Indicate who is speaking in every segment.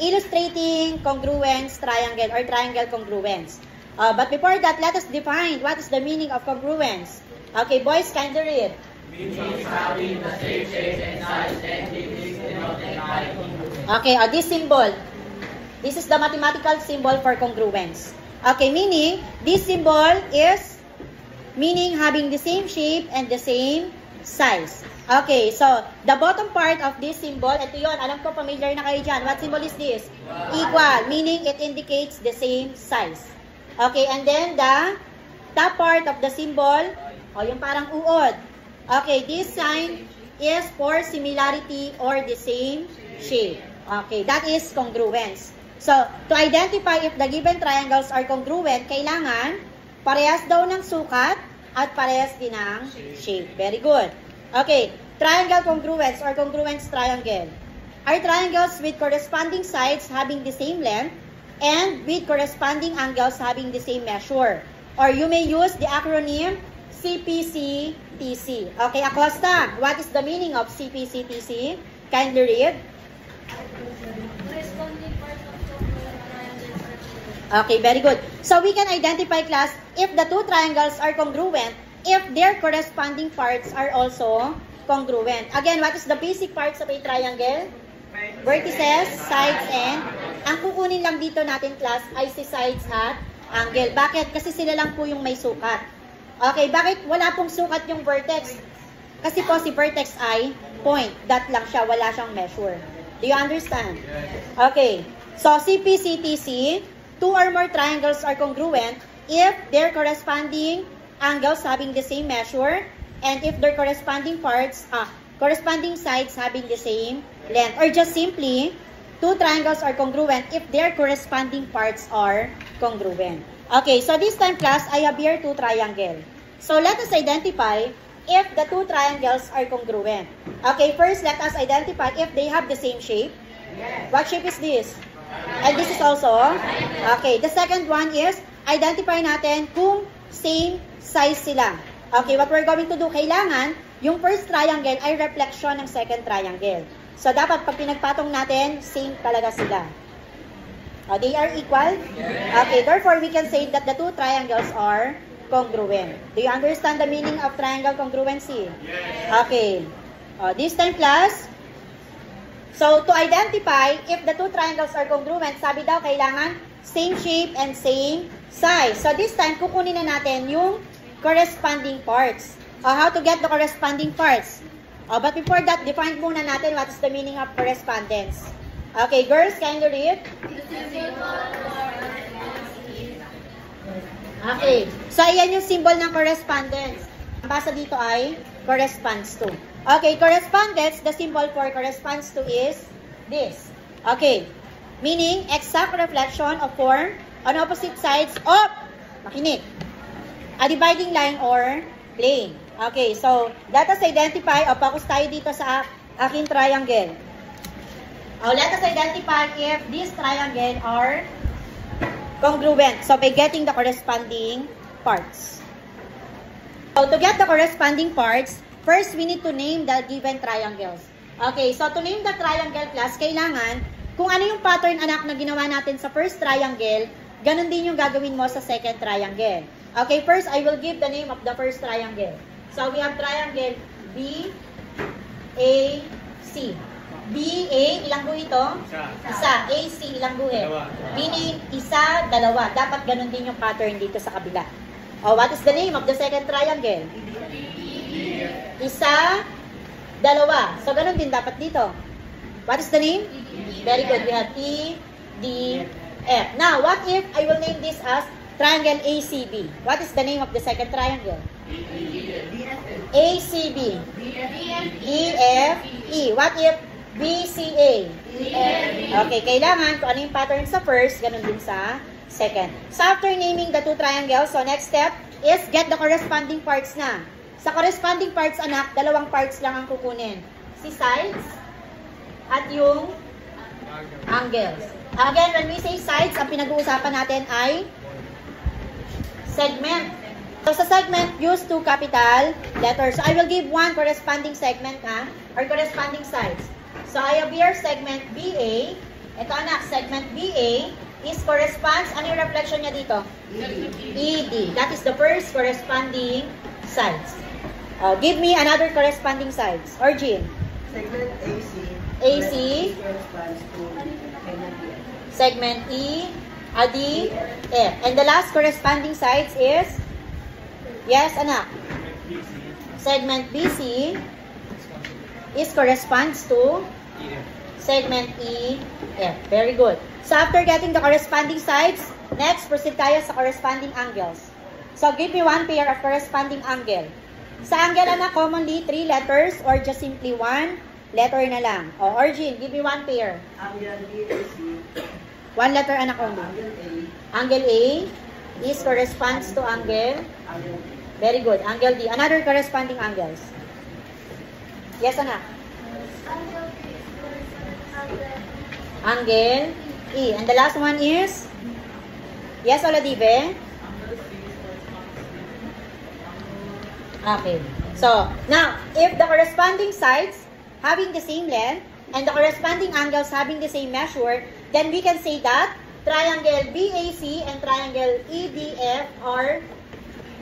Speaker 1: illustrating congruence triangle or triangle congruence. But before that, let us define what is the meaning of congruence. Okay, boys, kindly read.
Speaker 2: Means having the same shape and size and is denoted by congruence.
Speaker 1: Okay, this symbol. This is the mathematical symbol for congruence. Okay, meaning, this symbol is meaning having the same shape and the same size. Okay, so, the bottom part of this symbol, ito yun, alam ko familiar na kayo dyan. What symbol is this? Equal, meaning it indicates the same size. Okay, and then the top part of the symbol, yung parang uod. Okay, this sign is for similarity or the same shape. Okay, that is congruence. So, to identify if the given triangles are congruent, kailangan parehas daw ng sukat at parehas din ng shape. Very good. Okay, triangle congruence or congruence triangle are triangles with corresponding sides having the same length and with corresponding angles having the same measure. Or you may use the acronym CPC-TC. Okay, Acosta, what is the meaning of CPC-TC? Kindly read. Okay, very good. So we can identify, class, if the two triangles are congruent, if their corresponding parts are also congruent. Again, what is the basic parts of a triangle? Vertices, sides, and ang kukunin lang dito natin, class, ay si sides at angle. Bakit? Kasi sila lang po yung may sukat. Okay, bakit wala pong sukat yung vertex? Kasi po si vertex ay point. Dot lang siya, wala siyang measure. Do you understand? Okay, so CPC-TC, two or more triangles are congruent if their corresponding angles having the same measure and if their corresponding parts, corresponding sides having the same length. Or just simply, two triangles are congruent if their corresponding parts are congruent. Okay, so this time, class, I have here two triangles. So let us identify if the two triangles are congruent. Okay, first let us identify if they have the same shape. What shape is this? And this is also, okay, the second one is, identify natin kung same size sila. Okay, what we're going to do, kailangan, yung first triangle ay reflection ng second triangle. So, dapat pag pinagpatong natin, same talaga sila. They are equal? Okay, therefore, we can say that the two triangles are congruent. Do you understand the meaning of triangle congruency? Okay. This time, class, so, to identify if the two triangles are congruent, sabi daw, kailangan same shape and same size. So, this time, kukunin na natin yung corresponding parts. How to get the corresponding parts? But before that, define muna natin what is the meaning of correspondence. Okay, girls, kindly read. Okay, so ayan yung symbol ng correspondence. Ang basa dito ay corresponds to. Okay, correspondence, the symbol for corresponds to is this. Okay, meaning exact reflection of form on opposite sides of, makinig, a dividing line or plane. Okay, so let us identify, focus tayo dito sa aking triangle. Let us identify if these triangle are congruent. So by getting the corresponding parts. So to get the corresponding parts, first we need to name the given triangles. Okay, so to name the triangle, class, kailangan, kung ano yung pattern, anak, na ginawa natin sa first triangle, ganun din yung gagawin mo sa second triangle. Okay, first, I will give the name of the first triangle. So, we have triangle BAC. BA, ilang guho ito? Isa. AC, ilang guho? Meaning, isa, dalawa. Dapat ganun din yung pattern dito sa kabila. What is the name of the second triangle? Isa, dalawa. So, ganun din dapat dito. What is the name? Very good. We have E, D, F. Now, what if I will name this as triangle ACB? What is the name of the second triangle? ACB. DFE. What if BCA? Okay, kailangan kung ano yung pattern sa first, ganun din sa second. So, after naming the two triangles, so next step is get the corresponding parts na. Sa corresponding parts, anak, dalawang parts lang ang kukunin. Si sides at yung angles. Again, when we say sides, ang pinag-uusapan natin ay segment. So, sa segment, use two capital letters. So, I will give one corresponding segment, or corresponding sides. So, I have here segment BA, Ito anak, segment BA is corresponds, ano yung reflection niya dito? ED. That is the first corresponding sides. Give me another corresponding sides. Origin.
Speaker 3: Segment AC.
Speaker 1: AC.
Speaker 3: Corresponds to
Speaker 1: Segment E. AD. F. And the last corresponding sides is? Yes, anak. Segment BC is corresponds to segment E, F. Very good. So after getting the corresponding sides, next proceed tayo sa corresponding angles. So give me one pair of corresponding angle. Sa angle anak, commonly 3 letters or just simply 1 letter na lang. O, Origin, give me one pair.
Speaker 3: Angle BAC.
Speaker 1: One letter anak only.
Speaker 3: Angle A.
Speaker 1: Angle A is corresponds to angle.
Speaker 3: Angle B.
Speaker 1: Very good. Angle D. Another corresponding angles. Yes, anak. Angle E. And the last one is? Yes, Oladive? Okay. So, now, if the corresponding sides having the same length and the corresponding angles having the same measure, then we can say that triangle BAC and triangle EDF are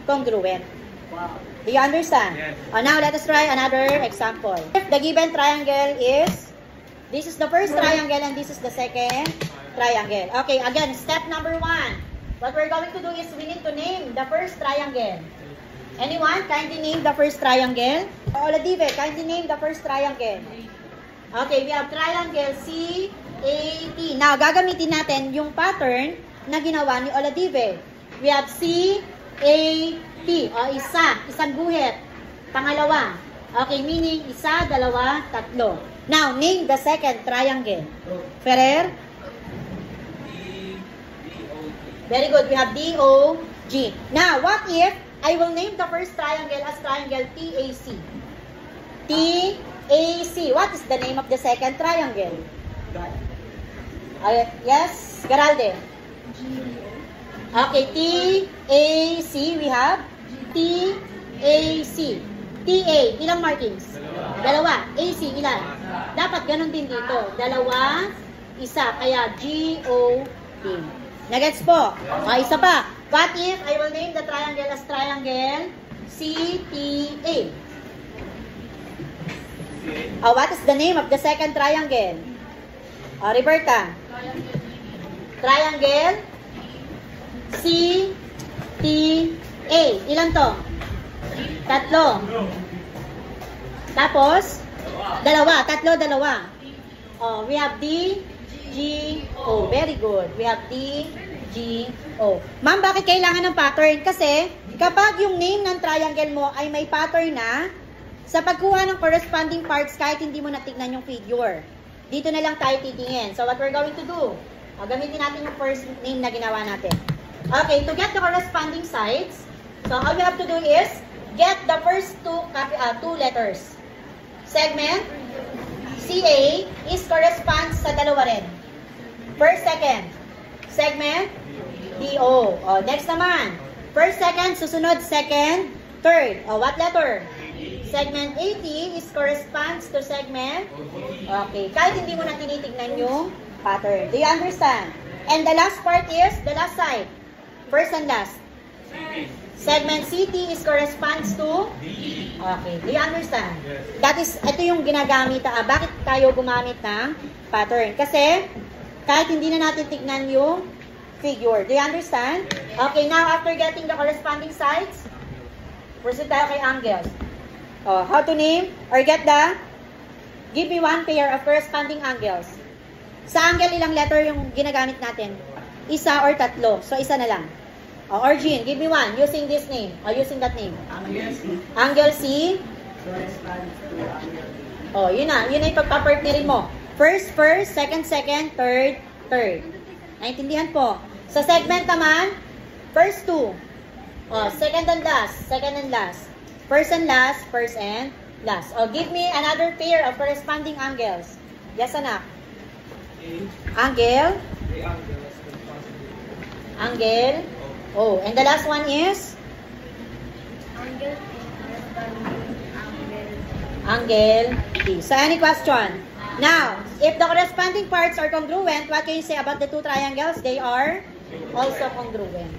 Speaker 1: congruent.
Speaker 3: Wow.
Speaker 1: Do you understand?
Speaker 2: Yes.
Speaker 1: Now, let us try another example. If the given triangle is, this is the first triangle and this is the second triangle. Okay, again, step number 1. What we're going to do is we need to name the first triangle. Anyone? Kindly name the first triangle. Oladive, kindly name the first triangle. Okay, we have triangle CAT. Now, gagamitin natin yung pattern na ginawa ni Oladive. We have CAT. O, isang guhit. Pangalawa. Okay, meaning isa, dalawa, tatlo. Now, name the second triangle. Ferrer? Very good. We have DOG. Now, what if I will name the first triangle as triangle TAC? TAC. What is the name of the second triangle? Yes, Garalde. Okay, TAC. We have TAC. TA, ilang markings? Dalawa. AC, ilan? Dapat ganun din dito. Dalawa, isa. Kaya GOD. Nagets po? Isa pa. What if I will name the triangle as triangle CTA? What is the name of the second triangle? Roberta. Triangle CTA. Ilan to? Tatlo. Tapos? Dalawa. Tatlo, dalawa. We have D, G, O. Very good. We have D, G, O. Ma'am, bakit kailangan ng pattern? Kasi, kapag yung name ng triangle mo ay may pattern na, sa pagkuha ng corresponding parts, kahit hindi mo natignan yung figure, dito na lang tayo titingin. So, what we're going to do? Gamitin natin yung first name na ginawa natin. Okay, to get the corresponding sides, so all we have to do is get the first two letters. Segment CA is corresponds sa dalawa rin. First, second. Segment DO. Next naman. First, second, susunod, second, third. What letter? Segment AT is corresponds to segment. Okay. Kahit hindi mo na tinitignan yung pattern. Do you understand? And the last part is the last side. First and last. Segment CT is corresponds to? Okay. Do you understand? That is, ito yung ginagamit. Bakit tayo gumamit ng pattern? Kasi, kahit hindi na natin tignan yung figure. Do you understand? Okay, now after getting the corresponding sides, proceed tayo kay angles. How to name or get the, give me one pair of corresponding angles. Sa angle, ilang letter yung ginagamit natin? Isa or tatlo. So, isa na lang. Origin, give me one using this name or using that name.
Speaker 3: Angle C.
Speaker 1: Angle C.
Speaker 3: Corresponds to angle B.
Speaker 1: Yun na. Yun na yung pagpapartnerin mo. First, second, third. Naintindihan po. Sa segment naman, first two. Second and last. First and last. Give me another pair of corresponding angles. Yes, anak. Angle. And the last one is? Angle D. So, any question? Now, if the corresponding parts are congruent, what can you say about the two triangles? They are also congruent.